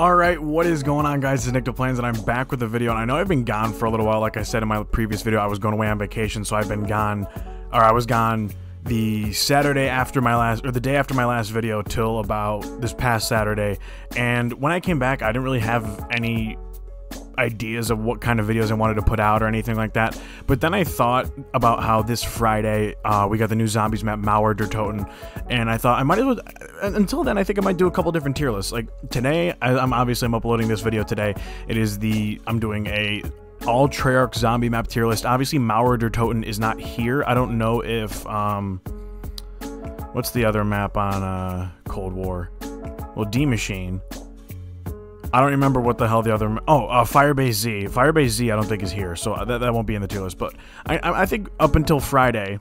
Alright, what is going on, guys? It's NickThePlans, and I'm back with a video, and I know I've been gone for a little while. Like I said in my previous video, I was going away on vacation, so I've been gone, or I was gone the Saturday after my last, or the day after my last video till about this past Saturday. And when I came back, I didn't really have any ideas of what kind of videos I wanted to put out or anything like that. But then I thought about how this Friday we got the new zombies map, Mauer der Toten, and I thought I might as well, until then I think I might do a couple different tier lists. Like today, I'm uploading this video today. It is I'm doing a all Treyarch zombie map tier list. Obviously Mauer der Toten is not here. I don't know if what's the other map on Cold War? Well, D Machine. I don't remember what the hell the other... Oh, Firebase Z. Firebase Z I don't think is here, so that won't be in the tier list. But I think up until Friday,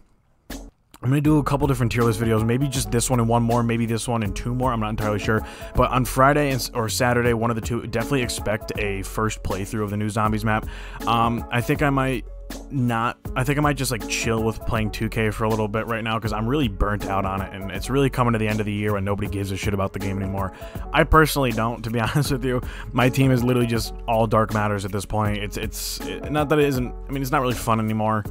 I'm going to do a couple different tier list videos. Maybe just this one and one more. Maybe this one and two more. I'm not entirely sure. But on Friday or Saturday, one of the two, definitely expect a first playthrough of the new Zombies map. I think I might just like chill with playing 2K for a little bit right now, because I'm really burnt out on it, and it's really coming to the end of the year when nobody gives a shit about the game anymore. I personally don't, to be honest with you. My team is literally just all dark matters at this point. It's not that it isn't, I mean, it's not really fun anymore.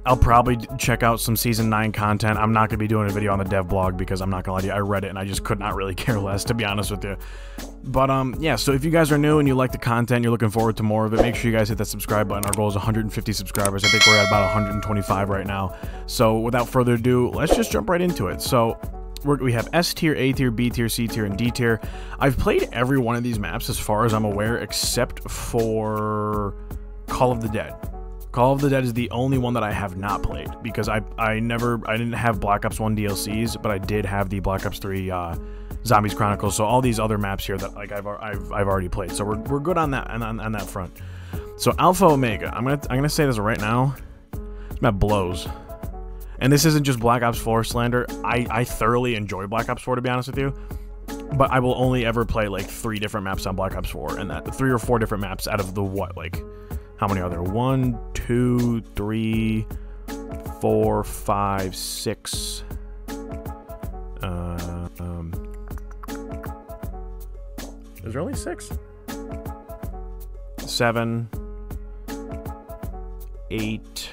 I'll probably check out some Season 9 content. I'm not going to be doing a video on the dev blog because I'm not going to lie to you, I read it and I just could not really care less, to be honest with you. But, yeah, so if you guys are new and you like the content, you're looking forward to more of it, make sure you guys hit that subscribe button. Our goal is 150 subscribers. I think we're at about 125 right now. So, without further ado, let's just jump right into it. So, we have S tier, A tier, B tier, C tier, and D tier. I've played every one of these maps as far as I'm aware, except for Call of the Dead. Call of the Dead is the only one that I have not played, because I didn't have Black Ops 1 DLCs, but I did have the Black Ops 3 Zombies Chronicles. So all these other maps here that like I've already played. So we're good on that on that front. So Alpha Omega, I'm gonna say this right now. This map blows. And this isn't just Black Ops 4 slander. I thoroughly enjoy Black Ops 4, to be honest with you. But I will only ever play like 3 different maps on Black Ops 4, and that 3 or 4 different maps out of the what, like, how many are there? 1, 2, 3, 4, 5, 6. Is there only 6? 7, 8.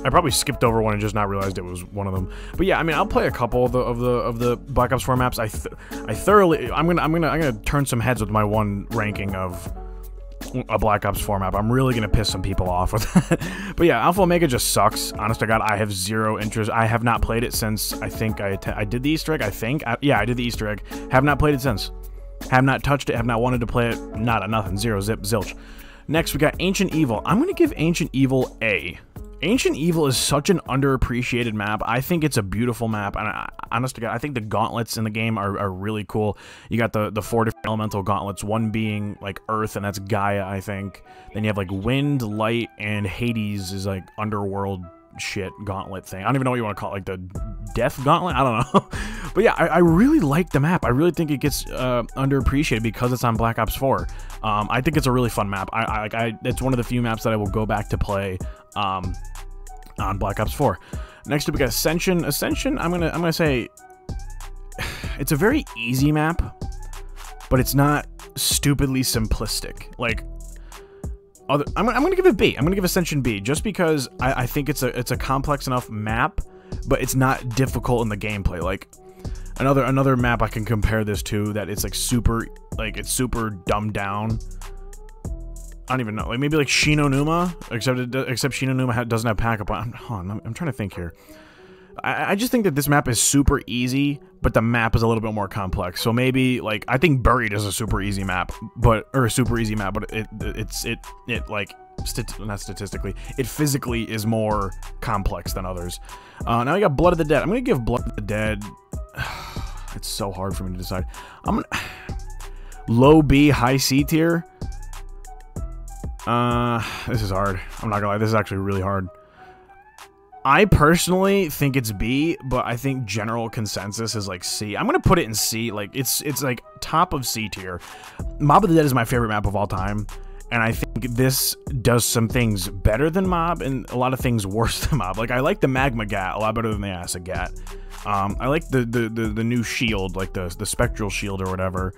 I probably skipped over one and just not realized it was one of them. But yeah, I mean, I'll play a couple of the Black Ops 4 maps. I thoroughly, I'm gonna turn some heads with my one ranking of a Black Ops 4 map. I'm really gonna piss some people off with that. But yeah, Alpha Omega just sucks. Honest to God, I have zero interest. I have not played it since I think I did the Easter egg. Yeah, I did the Easter egg. Have not played it since. Have not touched it. Have not wanted to play it. Nothing. Zero. Zip. Zilch. Next, we got Ancient Evil. I'm gonna give Ancient Evil A. Ancient Evil is such an underappreciated map. I think it's a beautiful map, and honest to God, I think the gauntlets in the game are really cool. You got the 4 different elemental gauntlets, one being like Earth, and that's Gaia, I think. Then you have like Wind, Light, and Hades is like underworld shit gauntlet thing. I don't even know what you want to call it, like the Death Gauntlet? I don't know. But yeah, I really like the map. I really think it gets underappreciated because it's on Black Ops 4. I think it's a really fun map. It's one of the few maps that I will go back to play on Black Ops 4. Next up we got Ascension. Ascension, I'm gonna say it's a very easy map, but it's not stupidly simplistic. Like I'm gonna give it B. I'm gonna give Ascension B, just because I think it's a complex enough map, but it's not difficult in the gameplay. Like another map I can compare this to that it's like super, like it's super dumbed down. I don't even know, like maybe like Shinonuma, except Shinonuma doesn't have pack up. I'm trying to think here. I just think that this map is super easy, but the map is a little bit more complex. So maybe like I think Buried is a super easy map, but it like not statistically, it physically is more complex than others. Now we got Blood of the Dead. I'm gonna give Blood of the Dead. It's so hard for me to decide. I'm gonna low B, high C tier. This is hard. I'm not gonna lie, this is actually really hard. I personally think it's B, but I think general consensus is like C. I'm gonna put it in C. Like it's like top of C tier. Mob of the Dead is my favorite map of all time, and I think this does some things better than Mob and a lot of things worse than Mob. Like I like the Magma Gat a lot better than the Acid Gat. I like the new shield, like the Spectral Shield or whatever.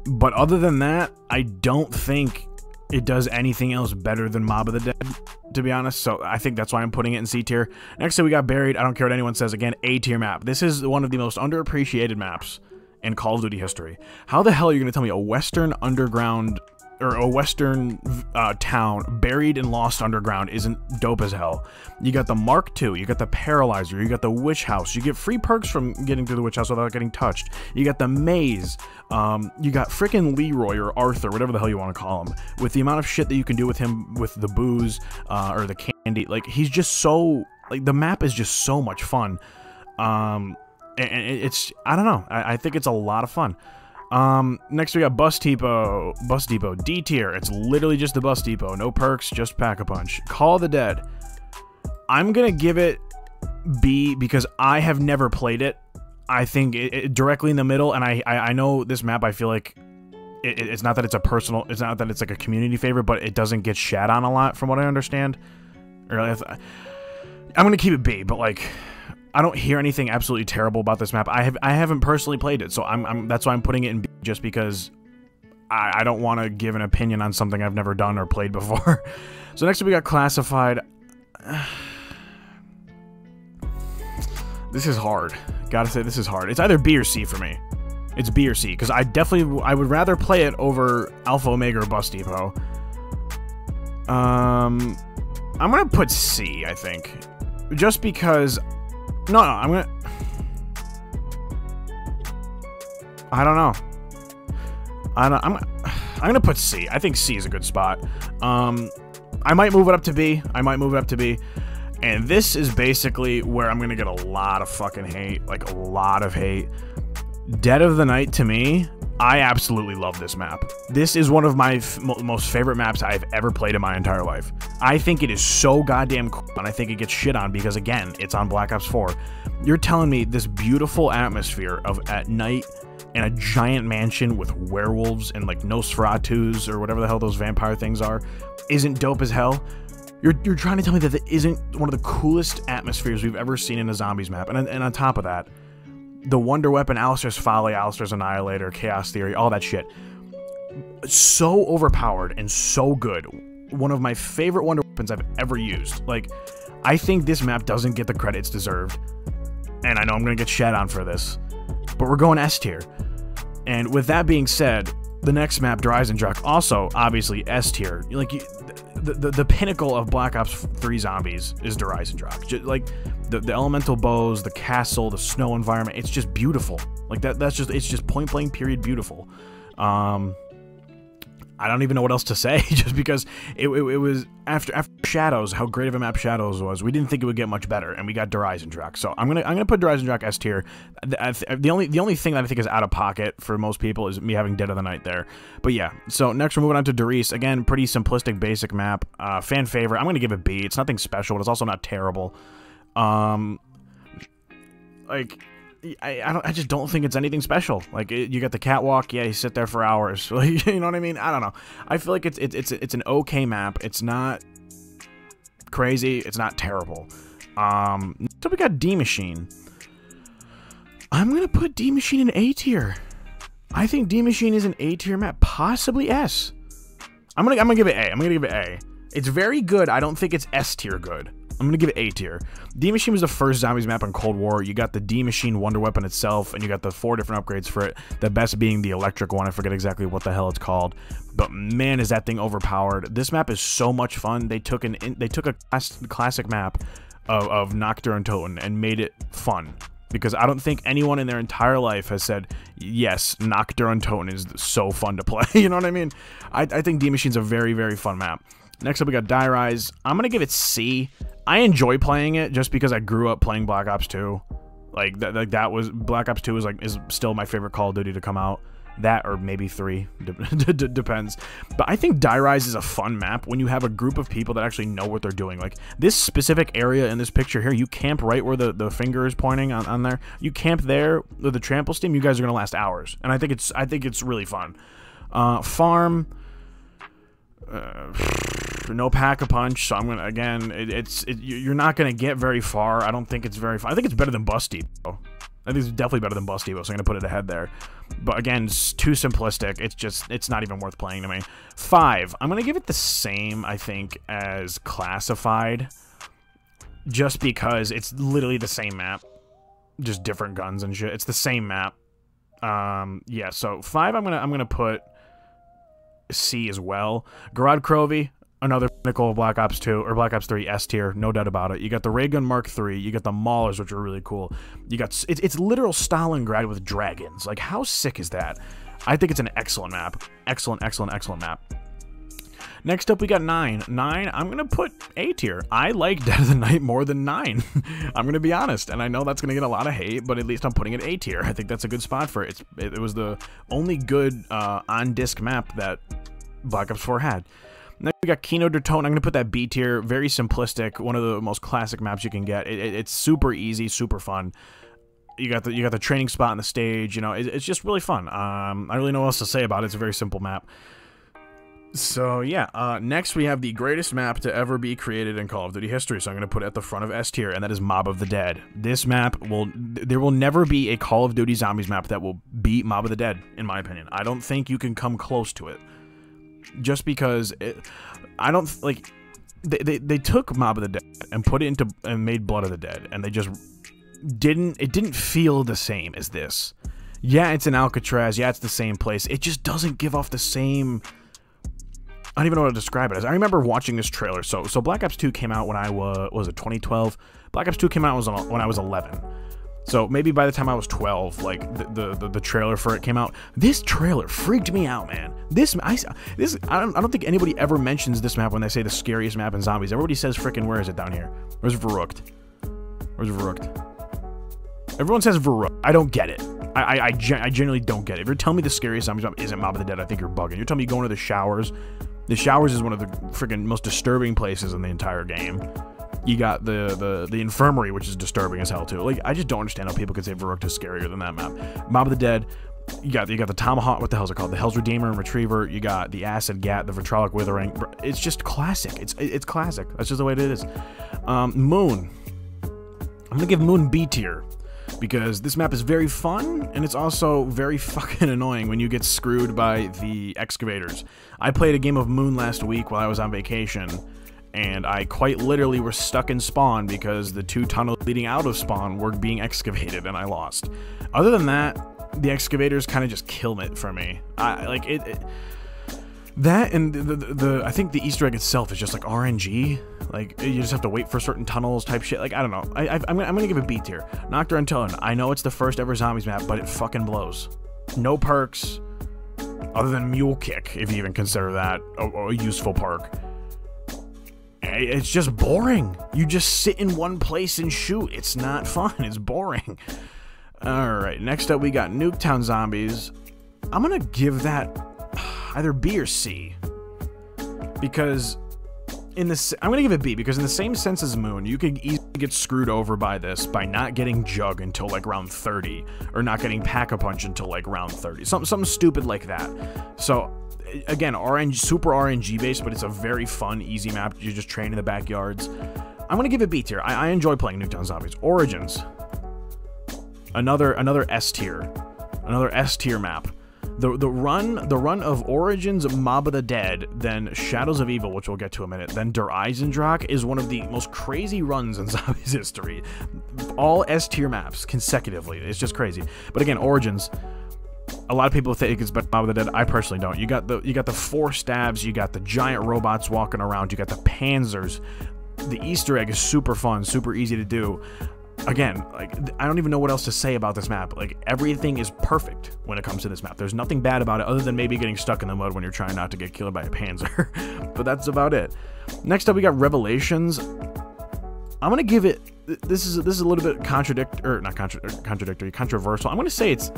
But other than that, I don't think it does anything else better than Mob of the Dead, to be honest. So I think that's why I'm putting it in C tier. Next thing we got Buried. I don't care what anyone says. Again, A tier map. This is one of the most underappreciated maps in Call of Duty history. How the hell are you going to tell me a Western underground or a Western town buried and lost underground isn't dope as hell? You got the Mark II, you got the Paralyzer, you got the Witch House, you get free perks from getting to the Witch House without getting touched, you got the Maze, you got freaking Leroy or Arthur, whatever the hell you want to call him, with the amount of shit that you can do with him with the booze or the candy. Like, he's just so, like, the map is just so much fun. And it's, I don't know, I think it's a lot of fun. Next we got Bus Depot. Bus Depot, D tier. It's literally just the Bus Depot. No perks, just Pack-a-Punch. Call of the Dead. I'm gonna give it B because I have never played it. I think it directly in the middle, and I know this map, I feel like it's not that it's a personal, it's not that it's like a community favorite, but it doesn't get shat on a lot from what I understand. Or I'm gonna keep it B, but like, I don't hear anything absolutely terrible about this map. I haven't personally played it, so that's why I'm putting it in B, just because I don't want to give an opinion on something I've never done or played before. So next we got Classified. This is hard. Gotta say, this is hard. It's either B or C for me. It's B or C, because I would rather play it over Alpha Omega or Bus Depot. I'm gonna put C, I think. Just because... No, I'm gonna put C. I think C is a good spot. I might move it up to B. And this is basically where I'm gonna get a lot of fucking hate. Like, a lot of hate. Dead of the Night, to me, I absolutely love this map. This is one of my most favorite maps I've ever played in my entire life. I think it is so goddamn cool, and I think it gets shit on because, again, it's on Black Ops 4. You're telling me this beautiful atmosphere of at night in a giant mansion with werewolves and, like, Nosferatus or whatever the hell those vampire things are isn't dope as hell? You're trying to tell me that it isn't one of the coolest atmospheres we've ever seen in a zombies map. And on top of that, the Wonder Weapon, Alistair's Folly, Alistair's Annihilator, Chaos Theory, all that shit. So overpowered and so good. One of my favorite Wonder Weapons I've ever used. Like, I think this map doesn't get the credit it's deserved. And I know I'm going to get shat on for this. But we're going S tier. And with that being said, the next map, Dreisendrach, also obviously S tier. Like, the pinnacle of Black Ops 3 zombies is Dreisendrach. Like, the elemental bows, the castle, the snow environment, it's just beautiful. Like, it's just point blank period beautiful. I don't even know what else to say, just because it was after Shadows, how great of a map Shadows was. We didn't think it would get much better, and we got Dreisendrach. So I'm gonna put Dreisendrach S tier. The only thing that I think is out of pocket for most people is me having Dead of the Night there. But yeah, so next we're moving on to Darius. Again, pretty simplistic, basic map. Fan favorite. I'm gonna give it B. It's nothing special, but it's also not terrible. Like, I just don't think it's anything special. Like, you got the catwalk, yeah, you sit there for hours. Like, you know what I mean? I don't know. I feel like it's an okay map. It's not crazy. It's not terrible. So we got D Machine. I'm gonna put D Machine in A tier. I think D Machine is an A tier map, possibly S. I'm gonna give it A. I'm gonna give it A. It's very good. I don't think it's S tier good. I'm gonna give it A tier. D Machine was the first zombies map on Cold War. You got the D Machine Wonder Weapon itself, and you got the 4 different upgrades for it. The best being the electric one. I forget exactly what the hell it's called, but man, is that thing overpowered. This map is so much fun. They took a classic map of Nocturne Toten and made it fun. Because I don't think anyone in their entire life has said, yes, Nocturne Toten is so fun to play. You know what I mean? I think D Machine's a very, very fun map. Next up, we got Die Rise. I'm going to give it C. I enjoy playing it just because I grew up playing Black Ops 2. Like, that was... Black Ops 2 is still my favorite Call of Duty to come out. That, or maybe 3. Depends. But I think Die Rise is a fun map when you have a group of people that actually know what they're doing. Like, this specific area in this picture here, you camp right where the finger is pointing on there. You camp there with the trample steam, you guys are going to last hours. And I think it's really fun. Farm... no Pack-a-Punch, so I'm gonna, again, you're not gonna get very far. I don't think it's very far. I think it's better than Bus Depot. I think it's definitely better than Bust Evo, so I'm gonna put it ahead there. But again, it's too simplistic. It's not even worth playing to me. 5. I'm gonna give it the same, I think, as Classified, just because it's literally the same map, just different guns and shit. It's the same map. Yeah. So 5, I'm gonna put C as well. Garad Krovi, another pinnacle of Black Ops 2 or Black Ops 3 S tier, no doubt about it. You got the Ray Gun Mark III, you got the Maulers, which are really cool. You got it's literal Stalingrad with dragons. Like, how sick is that? I think it's an excellent map. Excellent map. Next up, we got 9. 9, I'm gonna put A tier. I like Dead of the Night more than 9. I'm gonna be honest, and I know that's gonna get a lot of hate, but at least I'm putting it A tier. I think that's a good spot for it. It was the only good on-disc map that Black Ops 4 had. Next, we got Kino der Toten. I'm going to put that B tier. Very simplistic. One of the most classic maps you can get. It's super easy, super fun. You got the training spot on the stage. You know, it's just really fun. I don't really know what else to say about it. It's a very simple map. So, yeah. Next, we have the greatest map to ever be created in Call of Duty history. So I'm going to put it at the front of S tier, and that is Mob of the Dead. This map there will never be a Call of Duty Zombies map that will beat Mob of the Dead, in my opinion. I don't think you can come close to it. Just because I don't like they took Mob of the Dead and put it into and made Blood of the Dead, and they just didn't feel the same as this. Yeah, it's in Alcatraz. Yeah, it's the same place. It just doesn't give off the same. I don't even know how to describe it as. I remember watching this trailer. So Black Ops 2 came out when I was it 2012. Black Ops 2 came out when I was 11. So maybe by the time I was 12, like the trailer for it came out. This trailer freaked me out, man. I don't think anybody ever mentions this map when they say the scariest map in Zombies. Everybody says frickin' where is it down here? Where's Verrückt? Where's Verrückt? Everyone says Verrückt. I don't get it. I genuinely don't get it. If you're telling me the scariest Zombies map isn't Mob of the Dead, I think you're bugging. You're telling me going to the showers. The showers is one of the freaking most disturbing places in the entire game. You got the infirmary, which is disturbing as hell too. Like, I just don't understand how people could say Verrückt is scarier than that map. Mob of the Dead, you got the Tomahawk. What the hell is it called? The Hell's Redeemer and Retriever. You got the Acid Gat, the Vitrolic Withering. It's just classic. It's classic. That's just the way it is. Moon. I'm gonna give Moon B tier because this map is very fun and it's also very fucking annoying when you get screwed by the excavators. I played a game of Moon last week while I was on vacation, and I quite literally was stuck in spawn because the 2 tunnels leading out of spawn were being excavated and I lost. Other than that, the excavators kind of just kill it for me. That and I think the Easter egg itself is just like RNG. Like, you just have to wait for certain tunnels type shit. Like, I don't know. I'm gonna give it B tier. Nocturne Tone. I know it's the first ever Zombies map, but it fucking blows. No perks other than Mule Kick, if you even consider that a useful perk. It's just boring. You just sit in one place and shoot. It's not fun. It's boring. Alright, next up we got Nuketown Zombies. I'm gonna give that either B or C. Because I'm gonna give it B, because in the same sense as Moon, you could easily get screwed over by this by not getting Jug until like round 30, or not getting Pack-a-Punch until like round 30. Something stupid like that. So again, super RNG based, but it's a very fun, easy map. You just train in the backyards. I'm gonna give it B tier. I enjoy playing Nuketown Zombies. Origins, another S tier, another S tier map. The run of Origins, Mob of the Dead, then Shadows of Evil, which we'll get to in a minute, then Der Eisendrache is one of the most crazy runs in Zombies history. All S tier maps consecutively. It's just crazy. But again, Origins, a lot of people think it's better than Mob of the Dead. I personally don't. You got the 4 stabs, you got the giant robots walking around, you got the panzers. The Easter egg is super fun, super easy to do. Again, like, I don't even know what else to say about this map. Like, everything is perfect when it comes to this map. There's nothing bad about it other than maybe getting stuck in the mud when you're trying not to get killed by a panzer. But that's about it. Next up, we got Revelations. I'm gonna give it. This is a little bit controversial. I'm gonna say it's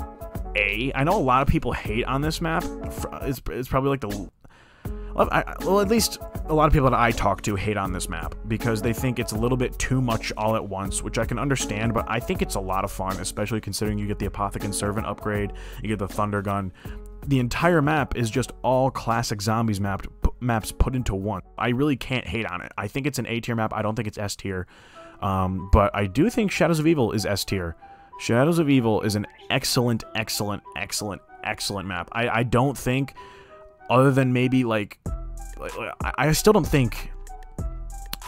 A. I know a lot of people hate on this map. It's probably like the. Well, at least a lot of people that I talk to hate on this map because they think it's a little bit too much all at once, which I can understand, but I think it's a lot of fun, especially considering you get the Apothecant Servant upgrade, you get the Thunder Gun. The entire map is just all classic Zombies maps put into one. I really can't hate on it. I think it's an A tier map. I don't think it's S tier. But I do think Shadows of Evil is S tier. Shadows of Evil is an excellent, excellent, excellent, excellent map. I don't think, other than maybe like I still don't think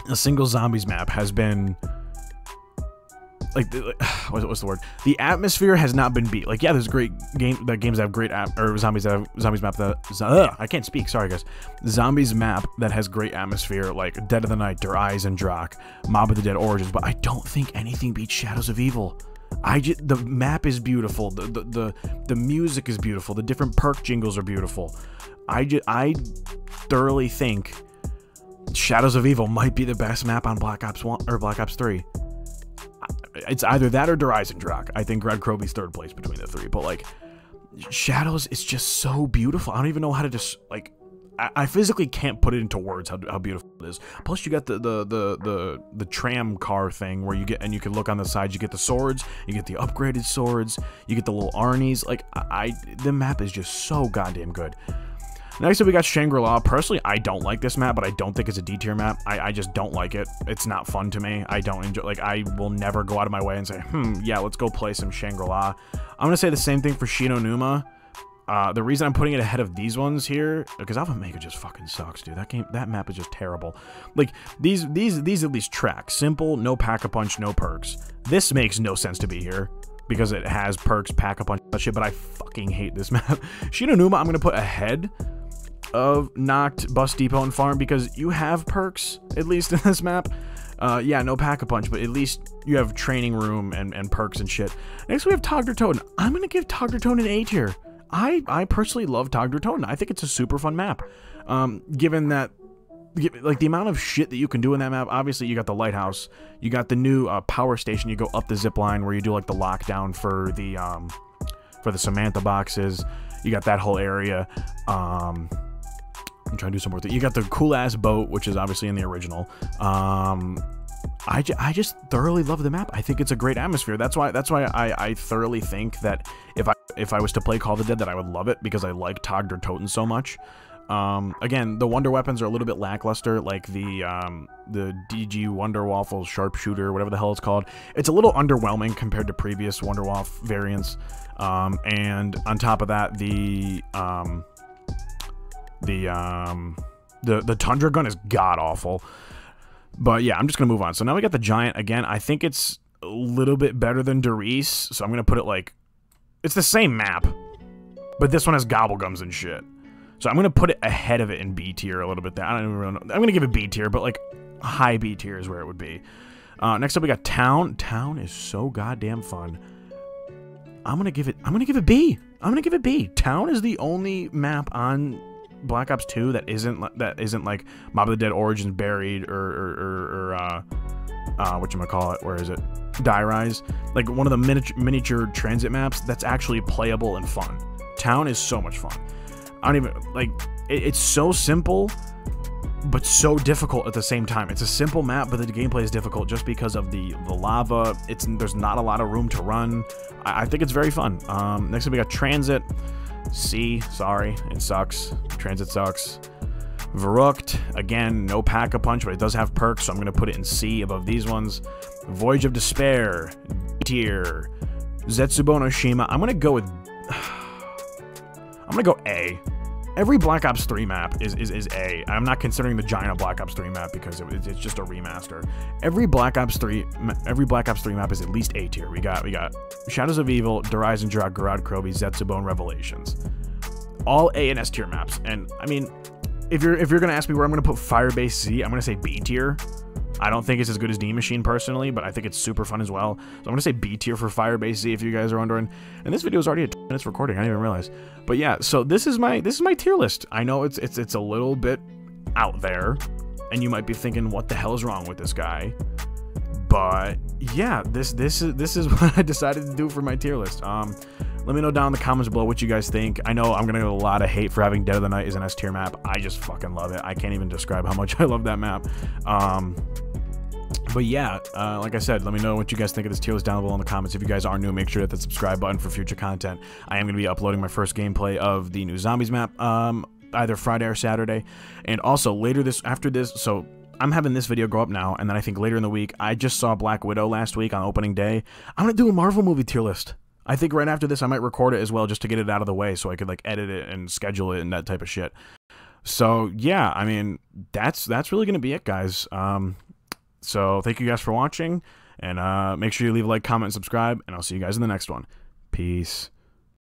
a single zombies map has been like what's the word? The atmosphere has not been beat. Like, yeah, there's great games that have great zombies map that I can't speak. Sorry guys. Zombies map that has great atmosphere, like Dead of the Night, Der Eyes and Drak, Mob of the Dead Origins. But I don't think anything beats Shadows of Evil. The map is beautiful. The music is beautiful. The different perk jingles are beautiful. I thoroughly think Shadows of Evil might be the best map on Black Ops 1 or Black Ops 3. It's either that or Der Eyes and Drak. I think Red Kroby's third place between the three. But like, Shadows is just so beautiful. I don't even know how to just like. I physically can't put it into words how beautiful it is. Plus, you got the tram car thing where you can look on the sides. You get the swords, you get the upgraded swords, you get the little Arnies. Like the map is just so goddamn good. Next up, we got Shangri-La. Personally, I don't like this map, but I don't think it's a D tier map. I just don't like it. It's not fun to me. I don't enjoy. Like, I will never go out of my way and say, yeah, let's go play some Shangri-La. I'm gonna say the same thing for Shino Numa. The reason I'm putting it ahead of these ones here, because Alpha Mega just fucking sucks, dude. That map is just terrible. Like, these at least track. Simple, no pack-a-punch, no perks. This makes no sense to be here, because it has perks, pack-a-punch, that shit, but I fucking hate this map. Shino Numa, I'm gonna put ahead of Noct, Bus Depot, and Farm, because you have perks, at least in this map. Yeah, no pack-a-punch, but at least you have training room and perks and shit. Next, we have Togdertoten. I'm gonna give Togdertoten an A tier. I personally love Togdertoten. I think it's a super fun map. Given that, like, the amount of shit that you can do in that map, obviously you got the lighthouse, you got the new power station, you go up the zip line where you do like the lockdown for the Samantha boxes, you got that whole area. I'm trying to do some more things. You got the cool ass boat, which is obviously in the original. I just thoroughly love the map. I think it's a great atmosphere. That's why I thoroughly think that if I was to play Call of the Dead, that I would love it, because I like Togdertoten so much. Again, the wonder weapons are a little bit lackluster, like the DG Wonder Waffle Sharpshooter, whatever the hell it's called. It's a little underwhelming compared to previous Wonder Waffle variants. And on top of that, the Tundra gun is god awful. But yeah, I'm just gonna move on. So now we got the Giant again. I think it's a little bit better than Derice, so I'm gonna put it like, it's the same map, but this one has gobblegums and shit. So I'm gonna put it ahead of it in B tier a little bit there. I don't even really know. I'm gonna give it B tier, but like high B tier is where it would be. Next up we got Town. Town is so goddamn fun. I'm gonna give it B. I'm gonna give it B. Town is the only map on Black Ops 2 that isn't like Mob of the Dead Origins Buried or whatchamacallit, where is it? Die Rise. Like one of the miniature transit maps that's actually playable and fun. Town is so much fun. I don't even like it's so simple but so difficult at the same time. It's a simple map, but the gameplay is difficult just because of the lava. There's not a lot of room to run. I think it's very fun. Next up we got Transit. C, sorry, it sucks. Transit sucks. Verrückt, again, no pack-a-punch, but it does have perks, so I'm gonna put it in C above these ones. Voyage of Despair, D tier. Zetsubo no Shima, I'm gonna go A. Every Black Ops 3 map is A. I'm not considering the Giant Black Ops 3 map because it's just a remaster. Every Black Ops 3 map is at least A tier. We got Shadows of Evil, Der Eyes and Drak, Red Kroby, Zetsubo, and Revelations. All A and S tier maps. And I mean, if you're gonna ask me where I'm gonna put Firebase Z, I'm gonna say B tier. I don't think it's as good as D Machine personally, but I think it's super fun as well. So I'm gonna say B tier for Firebase Z if you guys are wondering. And this video is already at 2 minutes recording. I didn't even realize. But yeah, so this is my tier list. I know it's a little bit out there, and you might be thinking, what the hell is wrong with this guy? But yeah, this is what I decided to do for my tier list. Let me know down in the comments below what you guys think. I know I'm gonna get a lot of hate for having Dead of the Night as an S tier map. I just fucking love it. I can't even describe how much I love that map. But yeah, like I said, let me know what you guys think of this tier list down below in the comments. If you guys are new, make sure to hit that subscribe button for future content. I am going to be uploading my first gameplay of the new Zombies map, either Friday or Saturday. And also, after this, so I'm having this video go up now, and then I think later in the week, I just saw Black Widow last week on opening day. I'm going to do a Marvel movie tier list. I think right after this, I might record it as well just to get it out of the way so I could, like, edit it and schedule it and that type of shit. So, yeah, I mean, that's really going to be it, guys. So, thank you guys for watching, and make sure you leave a like, comment, and subscribe, and I'll see you guys in the next one. Peace.